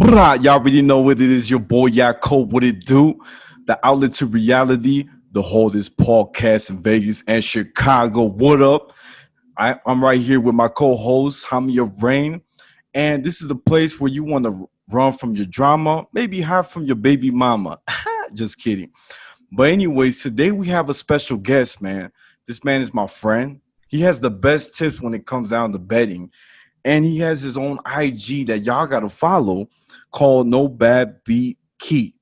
Brah, y'all already know what it is. Your boy Yaakov, what it do? The outlet to reality, the holdest podcast in Vegas and Chicago. What up? I'm right here with my co-host, Hami Arain. And this is the place where you want to run from your drama, maybe hide from your baby mama. Just kidding. But anyways, today we have a special guest, man. This man is my friend. He has the best tips when it comes down to betting. And he has his own IG that y'all gotta follow called nobadbeatkeat.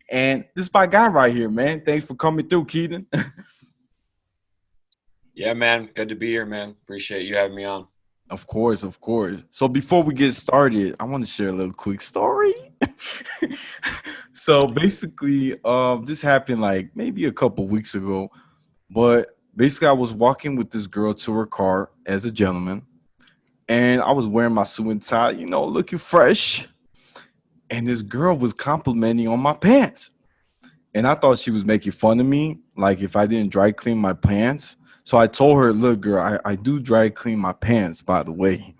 And this is my guy right here, man. Thanks for coming through, Keaton. Yeah, man. Good to be here, man. Appreciate you having me on. Of course, of course. So before we get started, I want to share a little quick story. So basically, this happened like maybe a couple weeks ago. But basically, I was walking with this girl to her car as a gentleman, and I was wearing my suit and tie, looking fresh. And this girl was complimenting on my pants. And I thought she was making fun of me, like if I didn't dry clean my pants. So I told her, look, girl, I do dry clean my pants, by the way.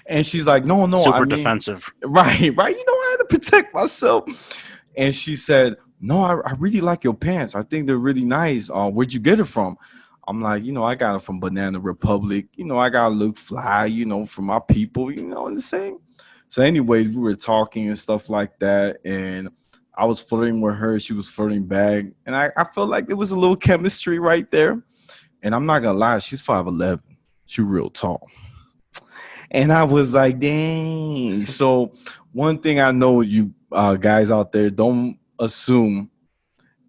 And she's like, no, Super defensive. Right, right. I had to protect myself. And she said, no, I really like your pants. I think they're really nice. Where'd you get it from? I'm like, I got it from Banana Republic. I got to look fly, for my people, and the same. So anyways, we were talking and stuff like that. And I was flirting with her. She was flirting back. And I felt like there was a little chemistry right there. And I'm not going to lie, she's 5'11". She's real tall. And I was like, dang. So one thing I know, you guys out there, don't assume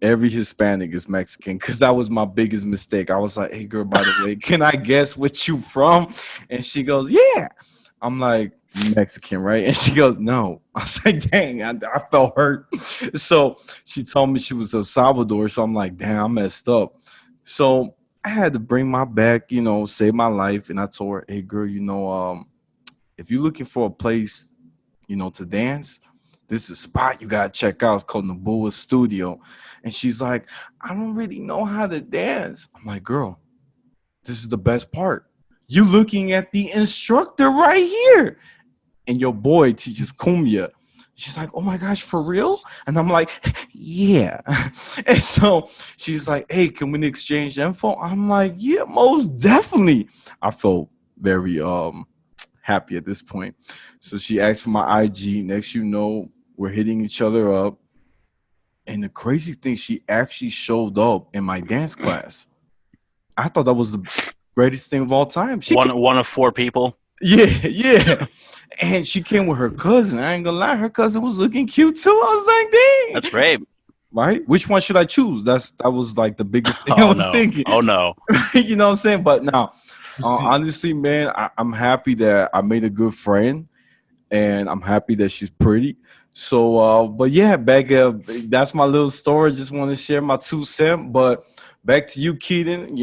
every Hispanic is Mexican, because that was my biggest mistake. I was like, hey, girl, by the way, can I guess what you from? And she goes, yeah. I'm like, Mexican, right? And she goes, no. I was like, dang, I felt hurt. So she told me she was El Salvador. So I'm like, damn, I messed up. So I had to bring my back, save my life. And I told her, hey, girl, if you're looking for a place, to dance, this is a spot you got to check out. It's called Nabua Studio. And she's like, I don't really know how to dance. I'm like, girl, this is the best part. You looking at the instructor right here. And your boy teaches cumbia. She's like, oh my gosh, for real? And I'm like, yeah. And so she's like, hey, can we exchange info? I'm like, yeah, most definitely. I felt very happy at this point. So she asked for my IG. Next, we're hitting each other up. And the crazy thing, she actually showed up in my dance class. I thought that was the greatest thing of all time. One of four people. Yeah. And she came with her cousin. I ain't gonna lie, her cousin was looking cute too. I was like, dang. That's great. Right? Which one should I choose? That was like the biggest thing I was thinking. Oh no. You know what I'm saying? But now, honestly, man, I'm happy that I made a good friend, and I'm happy that she's pretty. So, but yeah, that's my little story. Just want to share my 2 cents. But back to you, Keaton.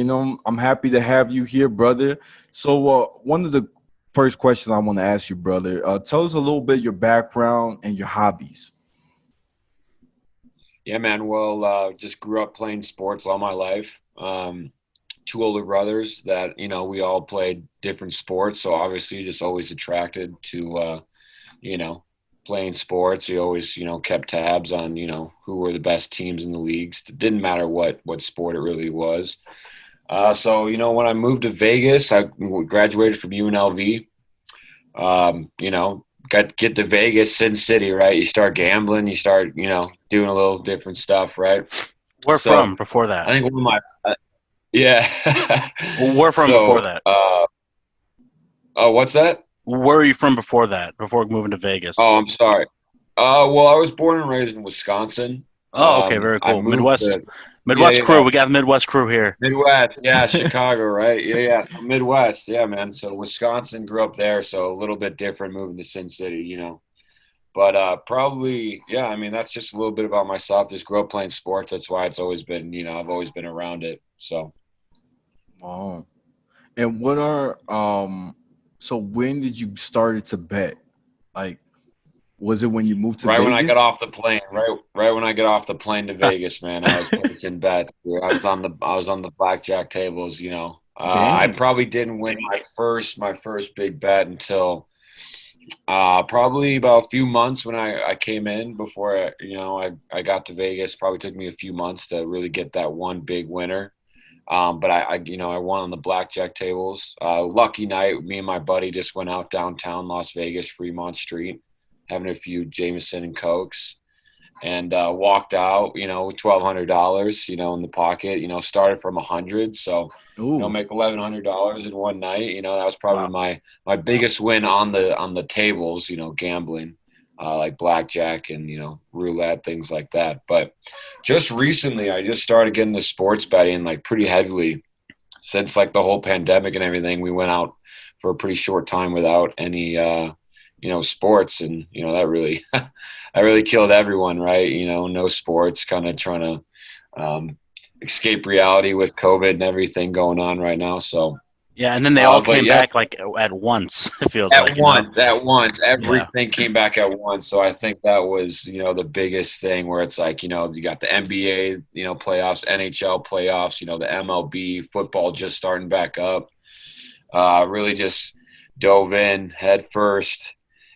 I'm happy to have you here, brother. So, one of the first questions I want to ask you, brother, tell us a little bit your background and your hobbies. Yeah, man. Well, just grew up playing sports all my life. 2 older brothers that, we all played different sports. So obviously just always attracted to, playing sports. You always, kept tabs on, who were the best teams in the leagues. It didn't matter what sport it really was. So, when I moved to Vegas, I graduated from UNLV. Get to Vegas, Sin City, right? You start gambling, you start, doing a little different stuff, right? Where from before that? I think one of my, yeah. Where from before that? What's that? Where are you from before that? Before moving to Vegas? Oh, I'm sorry. Well, I was born and raised in Wisconsin. Oh, okay, very cool. Midwest crew. We got the Midwest crew here. Midwest, yeah, Chicago, right? Yeah. So Midwest, yeah, man. So Wisconsin, grew up there, so a little bit different moving to Sin City, But probably, yeah, I mean, that's just a little bit about myself. Just grew up playing sports. That's why it's always been, I've always been around it. So. Oh. And what are so when did you started to bet? Like, was it when you moved to Vegas? When I got off the plane, right when I got off the plane to Vegas, man, I was placing bets. I was on the blackjack tables, I probably didn't win my first big bet until Probably about a few months when I came in before I got to Vegas. Probably took me a few months to really get that one big winner. But I won on the blackjack tables. Lucky night, me and my buddy just went out downtown Las Vegas, Fremont Street, having a few Jameson and Cokes, and walked out, with $1,200, in the pocket. Started from 100, so Ooh. make $1,100 in one night. That was probably Wow. my biggest win on the tables. Gambling. Like blackjack and roulette, things like that. But just recently, I just started getting into sports betting like pretty heavily since like the whole pandemic and everything. We went out for a pretty short time without any sports, and that really that really killed everyone, right? No sports, kind of trying to escape reality with COVID and everything going on right now. So Yeah, and then they all came yeah, back like at once. It feels at like, once, Yeah. everything came back at once. So I think that was, the biggest thing where it's like, you got the NBA, playoffs, NHL playoffs, the MLB football just starting back up. Really just dove in head first,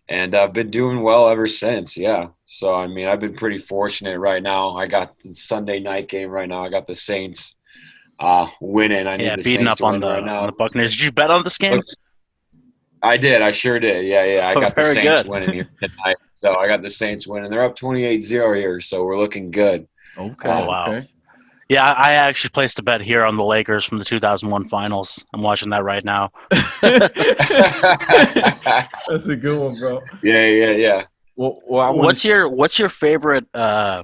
and I've been doing well ever since. Yeah. So, I mean, I've been pretty fortunate right now. I got the Sunday night game right now. I got the Saints winning. I need Yeah, the beating Saints up to on win right the now. Buccaneers. Did you bet on this game? I did. I sure did. Yeah. I Oh, got the very Saints good. winning here tonight. So I got the Saints winning. They're up 28-0 here, so we're looking good. Okay. Oh, Uh, wow. Okay. Yeah, I actually placed a bet here on the Lakers from the 2001 finals. I'm watching that right now. That's a good one, bro. yeah. Well, I want What's to. your favorite? I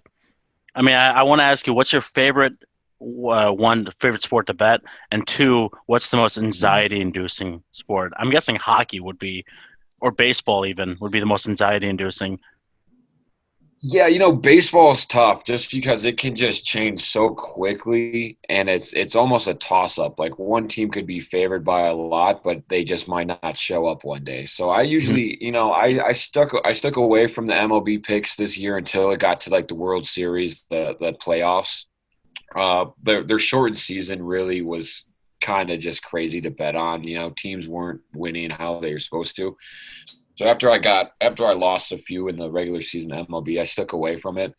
want to ask you, what's your favorite favorite sport to bet, and two, what's the most anxiety-inducing sport? I'm guessing hockey would be, or baseball even would be the most anxiety-inducing. Yeah, baseball is tough just because it can just change so quickly, and it's almost a toss-up. Like one team could be favored by a lot, but they just might not show up one day. So I Mhm. usually, I stuck away from the MLB picks this year until it got to like the World Series, the playoffs. Their shortened season really was kind of just crazy to bet on. Teams weren't winning how they were supposed to. So after I lost a few in the regular season MLB, I stuck away from it.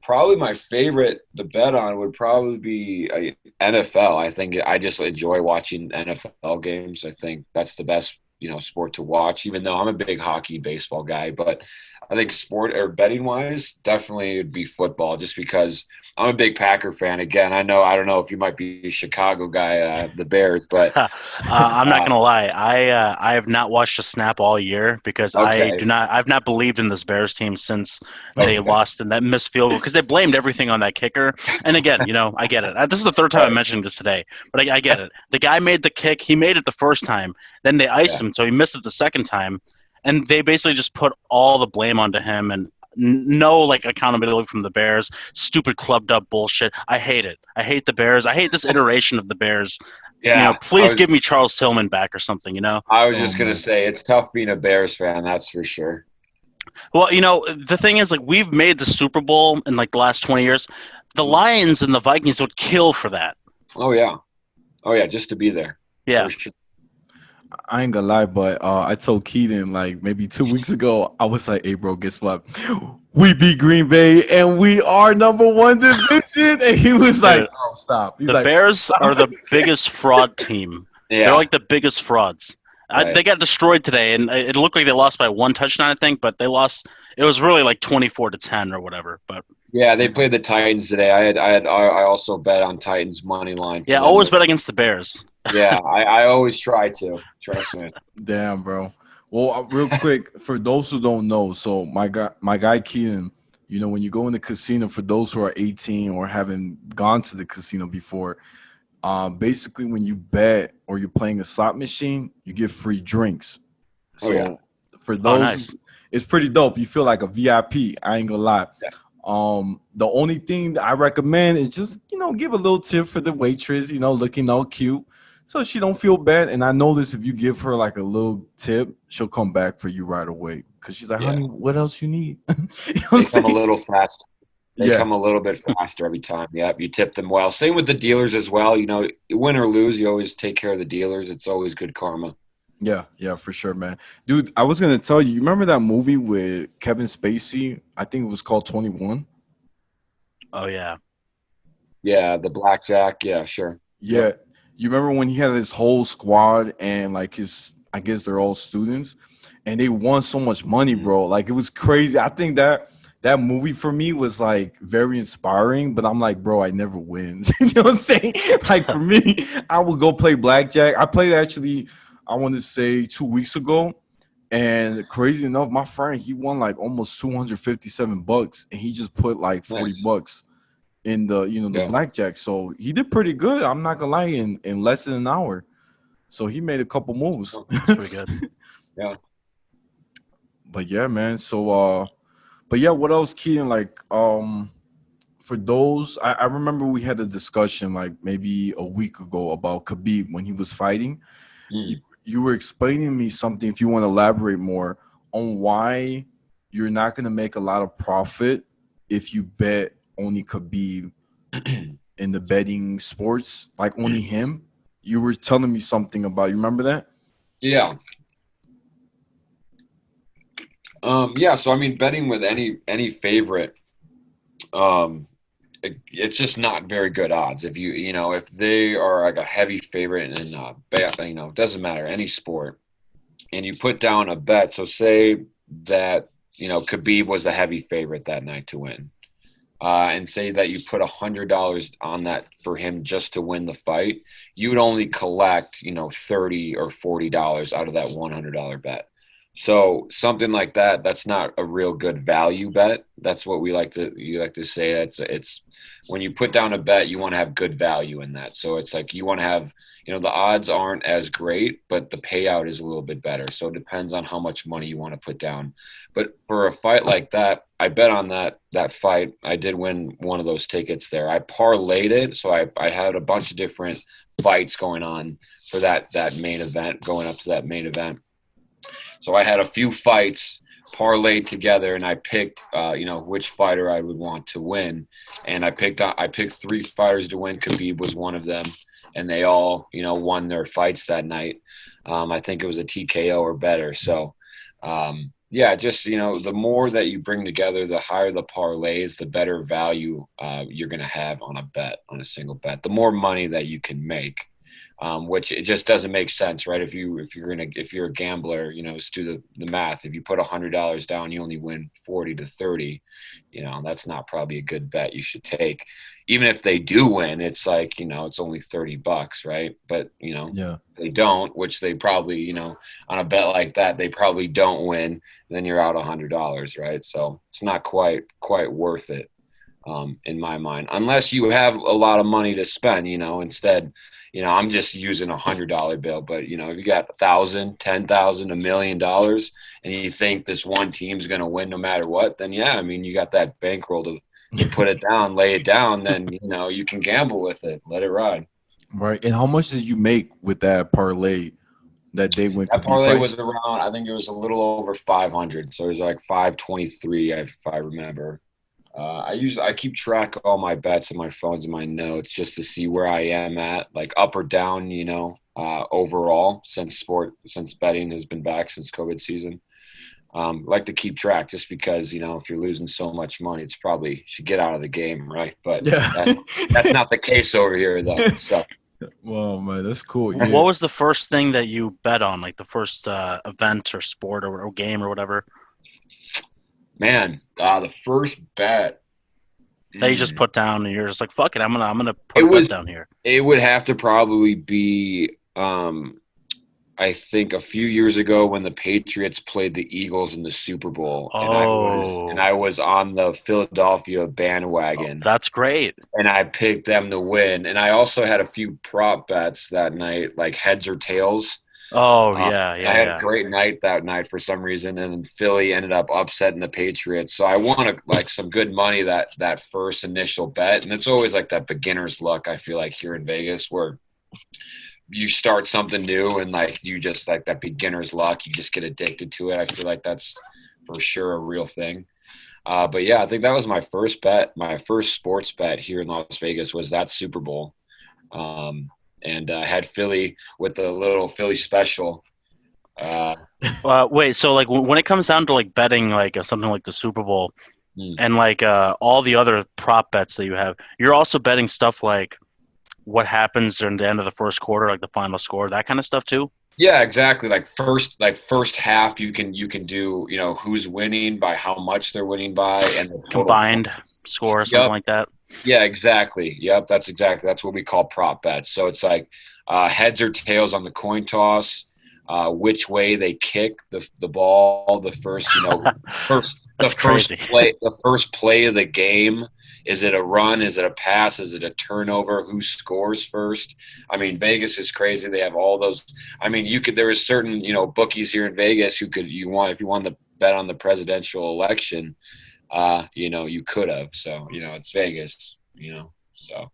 Probably my favorite to bet on would probably be NFL. I think I just enjoy watching NFL games. I think that's the best, sport to watch, even though I'm a big hockey, baseball guy. But I think sport or betting wise, definitely would be football just because I'm a big Packer fan. Again, I don't know if you might be a Chicago guy, the Bears, but I'm not uh, gonna lie. I have not watched a snap all year because okay. I've not believed in this Bears team since they Okay. lost in that missed field goal because they blamed everything on that kicker. And again, I get it. This is the third time I'm Right. mentioning this today, but I get it. The guy made the kick. He made it the first time. Then they iced Yeah. him, so he missed it the second time, and they basically just put all the blame onto him and. No, like accountability from the Bears. Stupid clubbed up bullshit. I hate it. I hate the Bears. I hate this iteration of the Bears. Yeah. Please give me Charles Tillman back or something. I was Oh just gonna man. say it's tough being a Bears fan, that's for sure. Well, the thing is, like, we've made the Super Bowl in like the last 20 years. The Mhm. Lions and the Vikings would kill for that. Oh yeah. Oh yeah, just to be there. Yeah. For sure. I ain't gonna lie, but I told Keaton like maybe 2 weeks ago. I was like, "Hey, bro, guess what? We beat Green Bay and we are number one division." And he was like, Dude, "Oh, stop." He's the like, Bears are the biggest fraud team. They're Yeah, like the biggest frauds. right. They got destroyed today, and it looked like they lost by one touchdown, I think, but they lost. It was really like 24-10 or whatever. But Yeah, they played the Titans today. I also bet on Titans money line for yeah, them always to bet against the Bears. yeah, I always try to. Trust me. "Damn, bro." Well, real quick, for those who don't know, so my guy Keaton, when you go in the casino, for those who are 18 or haven't gone to the casino before, basically when you bet or you're playing a slot machine, you get free drinks. Oh yeah. So for Oh, those, nice. it's pretty dope. You feel like a VIP. I ain't gonna lie. Yeah. The only thing that I recommend is just give a little tip for the waitress. Looking all cute, so she don't feel bad. And I notice if you give her like a little tip, she'll come back for you right away because she's like, Yeah. "Honey, what else you need?" You know what I'm They come a saying? little fast. They Yeah. come a little bit faster every time. Yep, you tip them well. Same with the dealers as well. Win or lose, you always take care of the dealers. It's always good karma. Yeah, for sure, man. Dude, I was gonna tell you. You remember that movie with Kevin Spacey? I think it was called 21. Oh yeah. Yeah, the blackjack. Yeah, sure. Yeah, Yep. you remember when he had his whole squad and like his, I guess they're all students, and they won so much money, Mhm. bro. Like it was crazy. I think that movie for me was like very inspiring, but I'm like, bro, I never win. You know what I'm saying? Like for me, I would go play blackjack. I played actually, I want to say 2 weeks ago. And crazy enough, my friend he won like almost $257, and he just put like 40 Nice. bucks in the the Yeah. blackjack. So he did pretty good. I'm not gonna lie, in less than an hour. So he made a couple moves. Oh, That's pretty good. yeah. But yeah, man. So but yeah, what else, Keaton? Like for those, I remember we had a discussion like maybe a week ago about Khabib when he was fighting. You, Mm. you were explaining to me something. If you want to elaborate more on why you're not gonna make a lot of profit if you bet only Khabib in the betting sports, like only him. You were telling me something about. You remember that? Yeah. Yeah. So I mean, betting with any favorite, um, it's just not very good odds. If if they are like a heavy favorite in bet, it doesn't matter any sport, and you put down a bet. So say that Khabib was a heavy favorite that night to win. And say that you put $100 on that for him just to win the fight, you would only collect, $30 or $40 out of that $100 bet. So something like that, that's not a real good value bet. That's what you like to say. It's when you put down a bet, you want to have good value in that. So it's like you want to have, the odds aren't as great, but the payout is a little bit better. So it depends on how much money you want to put down. But for a fight like that, I bet on that fight. I did win one of those tickets there. I parlayed it, so I had a bunch of different fights going on for that main event, going up to that main event. So I had a few fights parlayed together, and I picked, which fighter I would want to win, and I picked three fighters to win. Khabib was one of them, and they all, won their fights that night. I think it was a TKO or better. So, yeah, just the more that you bring together, the higher the parlays, the better value you're going to have on a bet, on a single bet. The more money that you can make. Which it just doesn't make sense, right? If you're a gambler, just do the math. If you put $100 down, you only win 40 to 30. That's not probably a good bet you should take. Even if they do win, it's like it's only $30, right? But Yeah. they don't, which they probably on a bet like that they probably don't win. Then you're out $100, right? So it's not quite worth it. In my mind, unless you have a lot of money to spend, instead, I'm just using $100 bill, but if you got 1,000, 10,000, $1,000,000, and you think this one team's going to win no matter what, then yeah, I mean, you got that bankroll to put it down, lay it down, then, you can gamble with it, let it ride. Right. And how much did you make with that parlay that day when That Khabib parlay fight? was around, I think it was a little over 500. So it was like 523, if I remember. I keep track of all my bets in my phones and my notes just to see where I am at, like up or down, overall since betting has been back since COVID season. Like to keep track just because, if you're losing so much money, it's probably should get out of the game, right? But Yeah. that's not the case over here though. So Well, man, that's cool. What Yeah. was the first thing that you bet on, like the first event or sport or game or whatever man, the first bet. that you just put down and you're just like, fuck it, I'm gonna It put a bet was down here. it would have to probably be I think a few years ago when the Patriots played the Eagles in the Super Bowl, and Oh, I was on the Philadelphia bandwagon, that's great. and I picked them to win. And I also had a few prop bets that night, like heads or tails. Oh yeah, And I yeah, had a yeah. great night that night for some reason, and Philly ended up upsetting the Patriots. So I won like some good money that first initial bet, and it's always like that beginner's luck. I feel like here in Vegas, where you start something new and like you just like that beginner's luck, you just get addicted to it. I feel like that's for sure a real thing. But yeah, I think that was my first bet. My first sports bet here in Las Vegas was that Super Bowl. And I had Philly with the little Philly special. Wait, so like when it comes down to like betting like something like the Super Bowl Mm. and like all the other prop bets that you have, you're also betting stuff like what happens during the end of the first quarter, like the final score, that kind of stuff too. Yeah, exactly. Like first half, you can do who's winning by how much they're winning by and the total Combined points. score or something Yep. like that. Yeah, exactly. Yep, that's what we call prop bets. So it's like heads or tails on the coin toss, which way they kick the ball, the first first the That's first crazy. play of the game. Is it a run? Is it a pass? Is it a turnover? Who scores first? I mean, Vegas is crazy. They have all those. I mean, there is certain bookies here in Vegas who could if you want to bet on the presidential election, you could have. So, it's Vegas, so.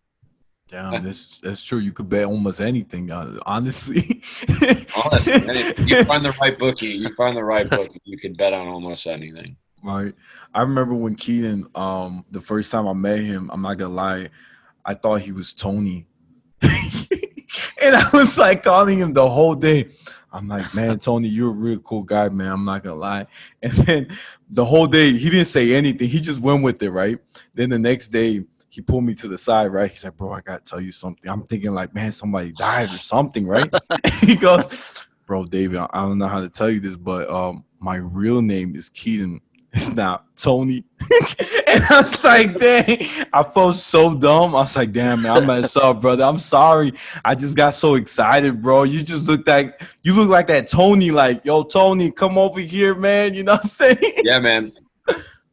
Damn, that's true. You could bet almost anything, honestly. Honestly, you find the right bookie, you can bet on almost anything. Right. I remember when Keaton, the first time I met him, I'm not gonna lie, I thought he was Tony. And I was like calling him the whole day. I'm like, man, Tony, you're a real cool guy, man. I'm not gonna lie. And then the whole day he didn't say anything. He just went with it, right? Then the next day he pulled me to the side, right? He's like, bro, I gotta tell you something. I'm thinking like, man, somebody died or something, right? He goes, bro, David, I don't know how to tell you this, but my real name is Keaton. It's not Tony. And I was like, dang, I felt so dumb. I was like, damn, man, I messed up, brother. I'm sorry. I just got so excited, bro. You look like that Tony, like, yo, Tony, come over here, man. You know what I'm saying? Yeah, man.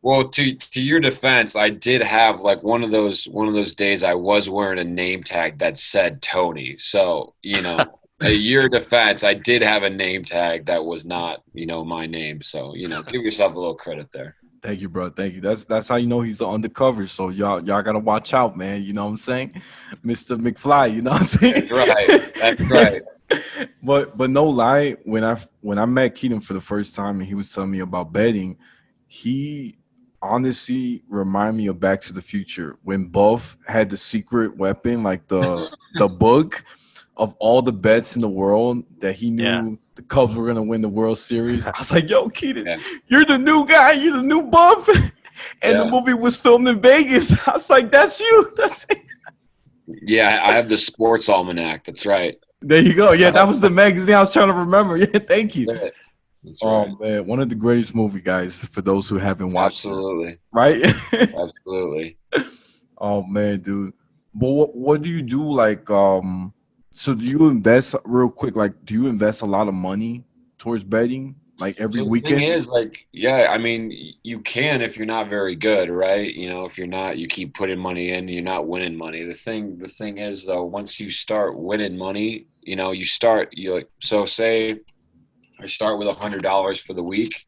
Well, to your defense, I did have like one of those days I was wearing a name tag that said Tony. So, at your defense, I did have a name tag that was not, my name. So, give yourself a little credit there. Thank you, bro. Thank you. That's how you know he's the undercover. So y'all gotta watch out, man. You know what I'm saying? Mr. McFly, you know what I'm saying? That's right. That's right. But no lie, when I met Keaton for the first time and he was telling me about betting, he honestly reminded me of Back to the Future when Buff had the secret weapon, like the book of all the bets in the world that he Yeah. knew the Cubs were gonna win the World Series. I was like, yo, Keaton, Yeah. you're the new guy, you're the new Buff. And the Yeah. movie was filmed in Vegas. I was like, that's you. That's it. Yeah, I have the sports almanac. That's right. There you go. Yeah, that was the magazine I was trying to remember. Yeah, thank you. That's it. That's Oh right. man, one of the greatest movie guys for those who haven't watched it, Absolutely. right? Absolutely. Oh man, dude. But what do you do like so do you invest real quick, like do you invest a lot of money towards betting like every So the thing weekend? is, like, yeah, I mean, you can if you're not very good, right? If you're not, you keep putting money in, you're not winning money. The thing is, though, once you start winning money, you like, so say I start with $100 for the week,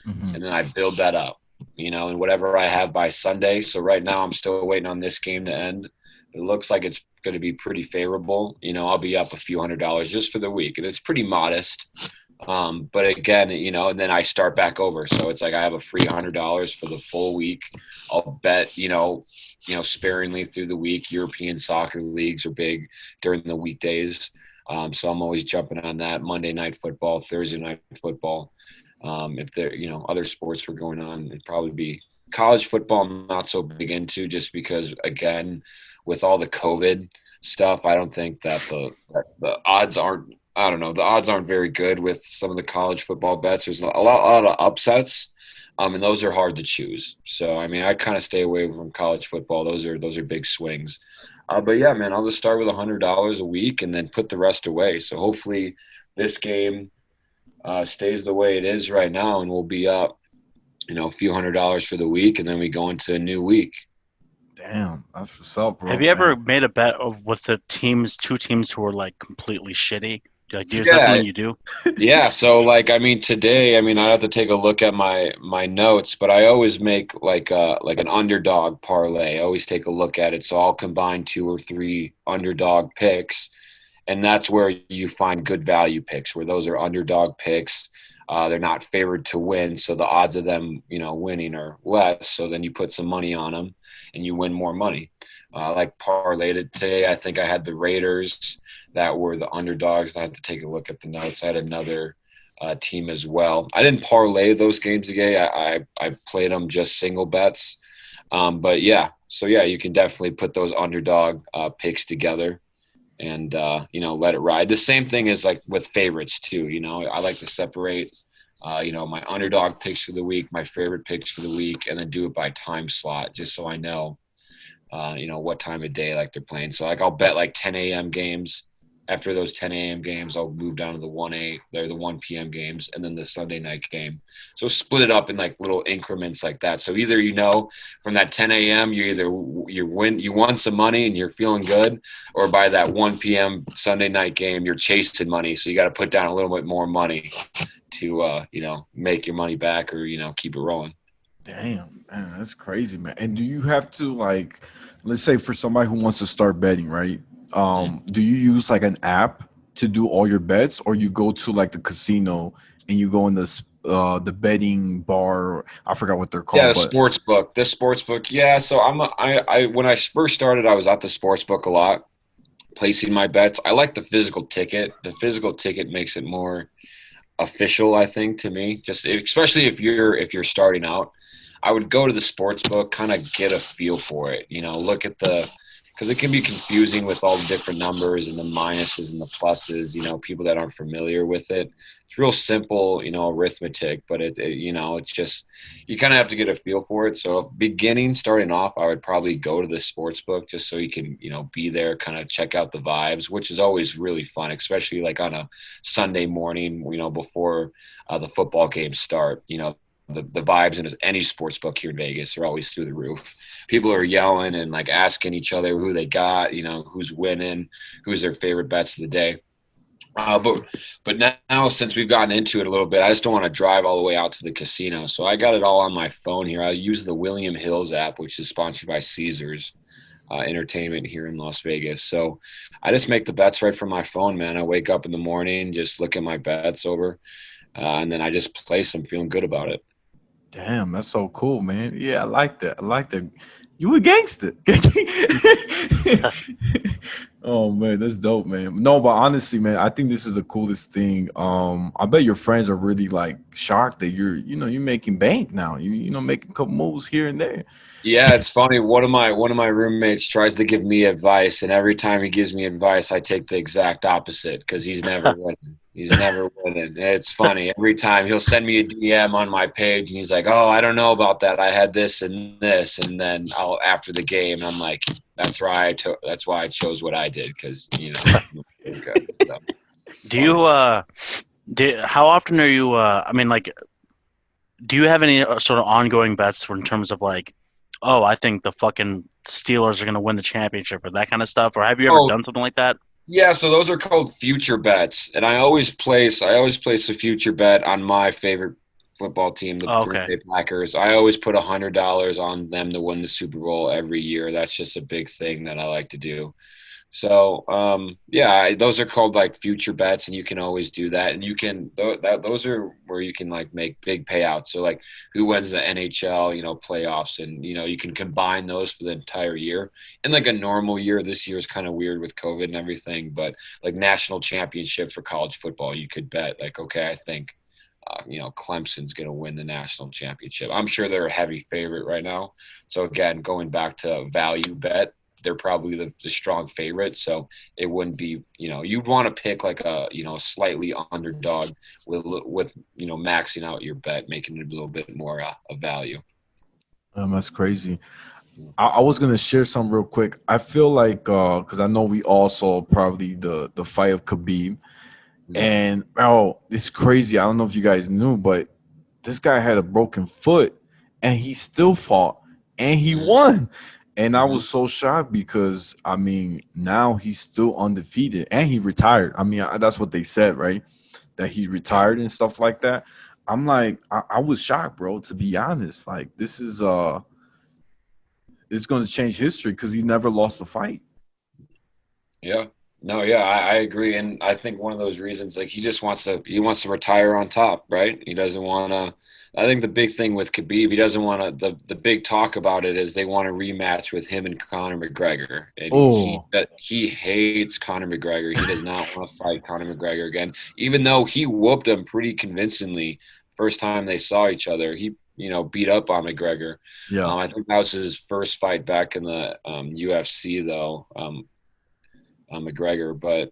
Mhm. and then I build that up, and whatever I have by Sunday. So right now, I'm still waiting on this game to end. It looks like it's going to be pretty favorable. I'll be up a few $100s just for the week, and it's pretty modest. But again, and then I start back over. So it's like I have a free $100 for the full week. I'll bet, sparingly through the week. European soccer leagues are big during the weekdays. So I'm always jumping on that. Monday night football, Thursday night football. If there, other sports were going on, it'd probably be college football. I'm not so big into just because, again, with all the COVID stuff, I don't think that the odds aren't. I don't know. The odds aren't very good with some of the college football bets. There's a lot of upsets, and those are hard to choose. So I mean, I kind of stay away from college football. Those are big swings. But yeah, man, I'll just start with $100 a week and then put the rest away. So hopefully, this game stays the way it is right now, and we'll be up, a few $100s for the week, and then we go into a new week. Damn, that's what's up, Have bro, you ever man. made a bet of with the two teams who are like completely shitty? Like, is that Yeah, something you do? yeah. So like, I mean, today, I mean, I have to take a look at my notes, but I always make like an underdog parlay. I always take a look at it. So I'll combine two or three underdog picks, and that's where you find good value picks, where those are underdog picks. They're not favored to win, so the odds of them, winning are less. So then you put some money on them, and you win more money. Like parlayed today, I think I had the Raiders that were the underdogs. I had to take a look at the notes. I had another team as well. I didn't parlay those games today. I played them just single bets. But yeah, so yeah, you can definitely put those underdog picks together and let it ride. The same thing is like with favorites too. I like to separate my underdog picks for the week, my favorite picks for the week, and then do it by time slot just so I know what time of day like they're playing. So like I'll bet like 10 a.m. games. After those 10 a.m. games, I'll move down to the 1 p.m. games, and then the Sunday night game. So split it up in like little increments like that. So either from that 10 a.m. you won some money and you're feeling good, or by that 1 p.m. Sunday night game you're chasing money. So you got to put down a little bit more money to make your money back or keep it rolling. Damn, man, that's crazy, man. And do you have to, like, let's say for somebody who wants to start betting, right? Do you use like an app to do all your bets, or you go to like the casino and you go in the betting bar? I forgot what they're called, Yeah, the but sports book. The sports book. Yeah, so I when I first started, I was at the sports book a lot, placing my bets. I like the physical ticket. The physical ticket makes it more official, I think, to me. Just especially if you're starting out, I would go to the sports book, kind of get a feel for it. Look at because it can be confusing with all the different numbers and the minuses and the pluses. People that aren't familiar with it. It's real simple, arithmetic, but it's just you kind of have to get a feel for it. So starting off, I would probably go to the sports book just so you can be there, kind of check out the vibes, which is always really fun, especially like on a Sunday morning, before the football games start. The vibes in any sports book here in Vegas are always through the roof. People are yelling and like asking each other who they got, who's winning, who's their favorite bets of the day. But now since we've gotten into it a little bit, I just don't want to drive all the way out to the casino. So I got it all on my phone here. I use the William Hills app, which is sponsored by Caesars Entertainment here in Las Vegas. So I just make the bets right from my phone, man. I wake up in the morning, just look at my bets over, and then I just place them, feeling good about it. damn, that's so cool, man. Yeah, I like that. I like that. You a gangster. Oh man, that's dope, man. No, but honestly, man, I think this is the coolest thing. I bet your friends are really like shocked that you're making bank now. Making a couple moves here and there. Yeah, it's funny. One of my roommates tries to give me advice, and every time he gives me advice, I take the exact opposite because he's never winning. He's never winning. It's funny. Every time he'll send me a DM on my page, and he's like, "Oh, I don't know about that. I had this and this," and then after the game, I'm like, "That's why I chose what I did because okay." So, Do you how often are you I mean, like, do you have any sort of ongoing bets in terms of like, oh, I think the fucking Steelers are going to win the championship or that kind of stuff, or have you ever oh done something like that? yeah, so those are called future bets, and I always place a future bet on my favorite football team, the Oh, Green okay. Bay Packers. I always put $100 on them to win the Super Bowl every year. That's just a big thing that I like to do. So, yeah, those are called like future bets, and you can always do that. And those are where you can like make big payouts. So, like, who wins the NHL, playoffs, and you can combine those for the entire year. In like a normal year, this year is kind of weird with COVID and everything, but like national championship for college football, you could bet like, okay, I think. Clemson's going to win the national championship. I'm sure they're a heavy favorite right now. So again, going back to value bet, they're probably the strong favorite. So it wouldn't be, you'd want to pick like a, slightly underdog with maxing out your bet, making it a little bit more a value. That's crazy. I was gonna share some real quick. I feel like because I know we all saw probably the fight of Khabib, Yeah. and it's crazy. I don't know if you guys knew, but this guy had a broken foot, and he still fought, and he Mm-hmm. won. And I Mm-hmm. was so shocked because I mean now he's still undefeated, and he retired. I mean that's what they said, right? That he retired and stuff like that. I'm like I was shocked, bro. To be honest, like this is it's going to change history because he never lost a fight. Yeah. No, yeah, I agree. And I think one of those reasons, like he wants to retire on top, right? He doesn't want to, I think the big thing with Khabib, he doesn't want to. The big talk about it is they want a rematch with him and Conor McGregor, and Oh, he hates Conor McGregor. He does not want to fight Conor McGregor again, even though he whooped him pretty convincingly first time they saw each other. He beat up on McGregor. yeah. I think that was his first fight back in the UFC though, McGregor, but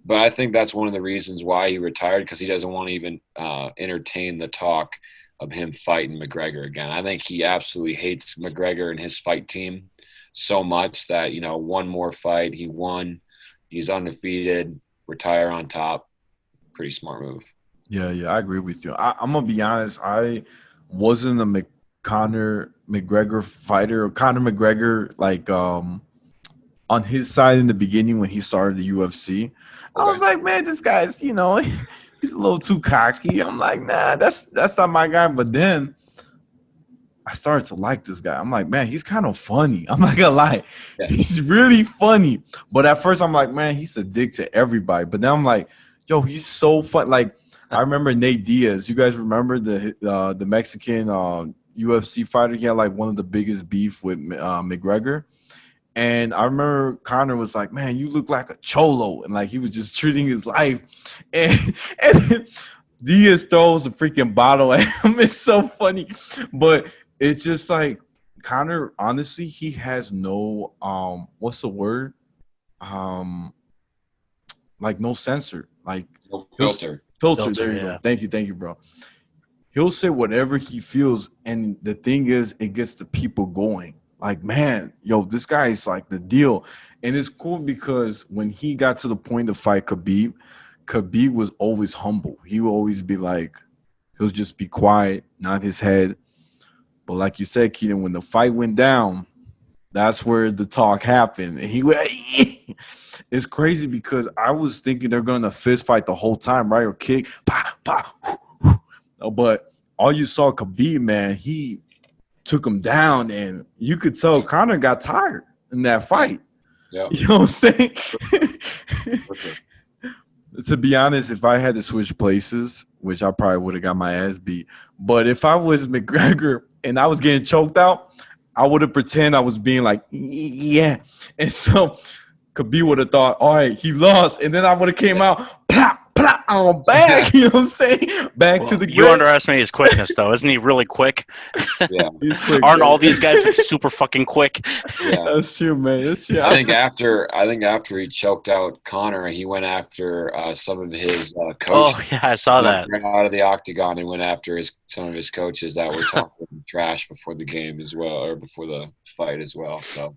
I think that's one of the reasons why he retired, because he doesn't want to even entertain the talk of him fighting McGregor again. I think he absolutely hates McGregor and his fight team so much that, one more fight, he won, he's undefeated, retire on top. Pretty smart move. Yeah, I agree with you. I'm gonna be honest. I wasn't a Conor McGregor fighter, or Conor McGregor on his side in the beginning when he started the UFC. I was like, man, this guy's he's a little too cocky. I'm like, nah, that's not my guy. But then I started to like this guy. I'm like, man, he's kind of funny. I'm not gonna lie, he's really funny. But at first, I'm like, man, he's a dick to everybody. But then I'm like, yo, he's so fun. Like, I remember Nate Diaz. You guys remember the Mexican UFC fighter? He had like one of the biggest beef with McGregor. And I remember Conor was like, man, you look like a cholo. And like he was just treating his life. And Diaz throws a freaking bottle at him. It's so funny. But it's just like Conor, honestly, he has no what's the word? Like no censor. Like no filter. There you go. Thank you, bro. He'll say whatever he feels, and the thing is, it gets the people going. Like, man, yo, this guy is like the deal. And it's cool because when he got to the point to fight Khabib was always humble. He would always be like, he'll just be quiet, nod his head. But like you said, Keaton, when the fight went down, that's where the talk happened. And he went, it's crazy because I was thinking they're going to fist fight the whole time, right? Or kick, pa, pa. But all you saw Khabib, man, he took him down, and you could tell Conor got tired in that fight. Yeah. You know what I'm saying? To be honest, if I had to switch places, which I probably would have got my ass beat, but if I was McGregor and I was getting choked out, I would have pretend I was being like, yeah. And so Khabib would have thought, all right, he lost. And then I would have came out, plop, plop, I'm back. You know what I'm saying? Back to the You underestimate his quickness, though. Isn't he really quick? Yeah. He's quick. Aren't all these guys like super fucking quick? Yeah. That's true, man. That's true. I think after he choked out Conor, he went after some of his coaches. Oh, yeah, I saw that. Ran out of the octagon and went after some of his coaches that were talking trash before the game as well, or before the fight as well. So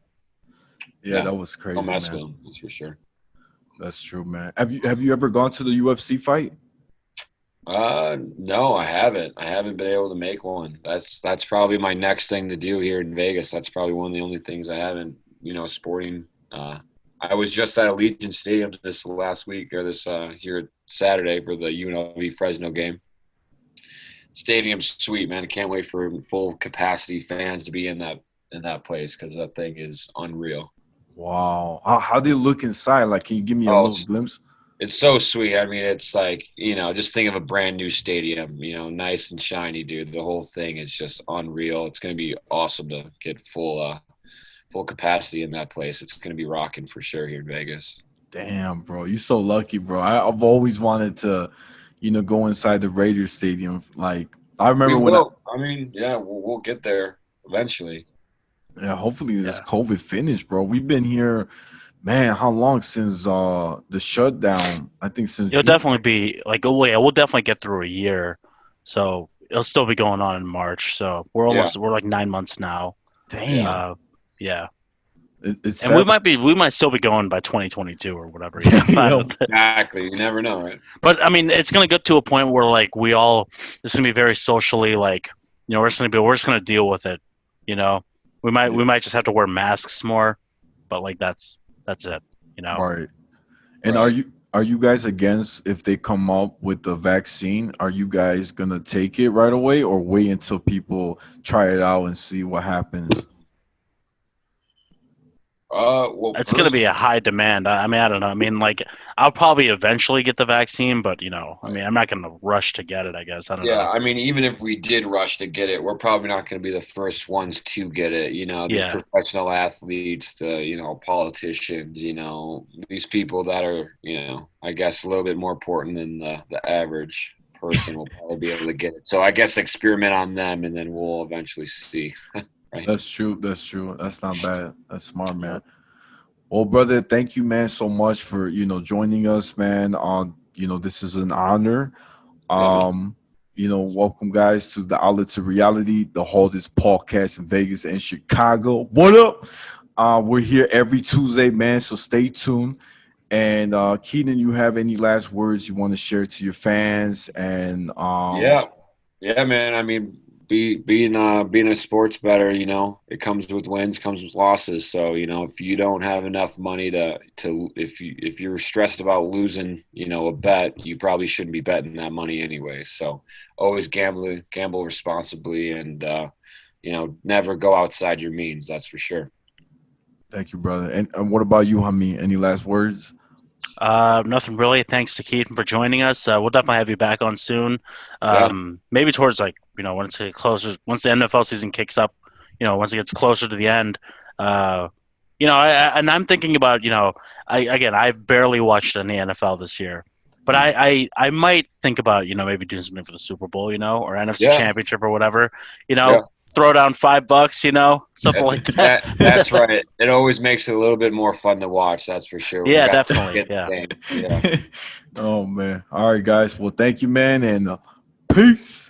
yeah, that was crazy. Don't mess man. with him, that's for sure. That's true, man. Have you ever gone to the UFC fight? No, I haven't. I haven't been able to make one. That's probably my next thing to do here in Vegas. That's probably one of the only things I haven't, sporting. I was just at Allegiant Stadium this last week, or this here Saturday for the UNLV Fresno game. Stadium's sweet, man. I can't wait for full capacity fans to be in that place, because that thing is unreal. Wow. How do you look inside? Like, can you give me a little glimpse? It's so sweet. I mean, it's like, just think of a brand new stadium, nice and shiny, dude. The whole thing is just unreal. It's going to be awesome to get full capacity in that place. It's going to be rocking for sure here in Vegas. Damn, bro. You're so lucky, bro. I've always wanted to, go inside the Raiders stadium. Like, I remember we'll get there eventually. Yeah, hopefully this COVID finished, bro. We've been here, man, how long since the shutdown? I think since it'll definitely be like, we'll definitely get through a year. So it'll still be going on in March. So we're like 9 months now. Damn. Yeah. It's and we might still be going by 2022 or whatever. Exactly. You never know, right? But I mean, it's gonna get to a point where like it's gonna be very socially, like, we're just gonna deal with it. We might just have to wear masks more, but like that's it. Right. And are you guys against if they come up with the vaccine? Are you guys gonna take it right away, or wait until people try it out and see what happens? Well, It's going to be a high demand. I mean, I don't know. I mean, like, I'll probably eventually get the vaccine, but I mean, I'm not going to rush to get it. I guess I don't yeah, know. I mean, even if we did rush to get it, we're probably not going to be the first ones to get it. These Yeah, professional athletes, politicians, these people that are, I guess a little bit more important than the average person will probably be able to get it. So I guess experiment on them, and then we'll eventually see. Right. That's true. That's true. That's not bad. That's smart, Yeah. man. Well, brother, thank you, man, so much for joining us, man. This is an honor. Yeah, man. Um, welcome guys to the Outlet to Reality, the hardest podcast in Vegas and Chicago. What up? We're here every Tuesday, man. So stay tuned. And Keaton, you have any last words you want to share to your fans? And Yeah. Yeah, man. I mean, being a sports bettor, it comes with wins, comes with losses. So, if you don't have enough money if you're stressed about losing, a bet, you probably shouldn't be betting that money anyway. So, always gamble responsibly, and never go outside your means. That's for sure. thank you, brother. And what about you, Hami? Any last words? Nothing really. Thanks to Keaton for joining us. We'll definitely have you back on soon. Yeah. Maybe towards once it gets closer, once the NFL season kicks up, once it gets closer to the end. And I'm thinking about, I've barely watched any NFL this year, but I might think about, maybe doing something for the Super Bowl, or NFC Yeah. Championship or whatever, Yeah. throw down $5, something like that. That's right. It always makes it a little bit more fun to watch. That's for sure. We Yeah, got to definitely. get the Yeah. game. Yeah. Oh man. All right, guys. Well, thank you, man, and peace.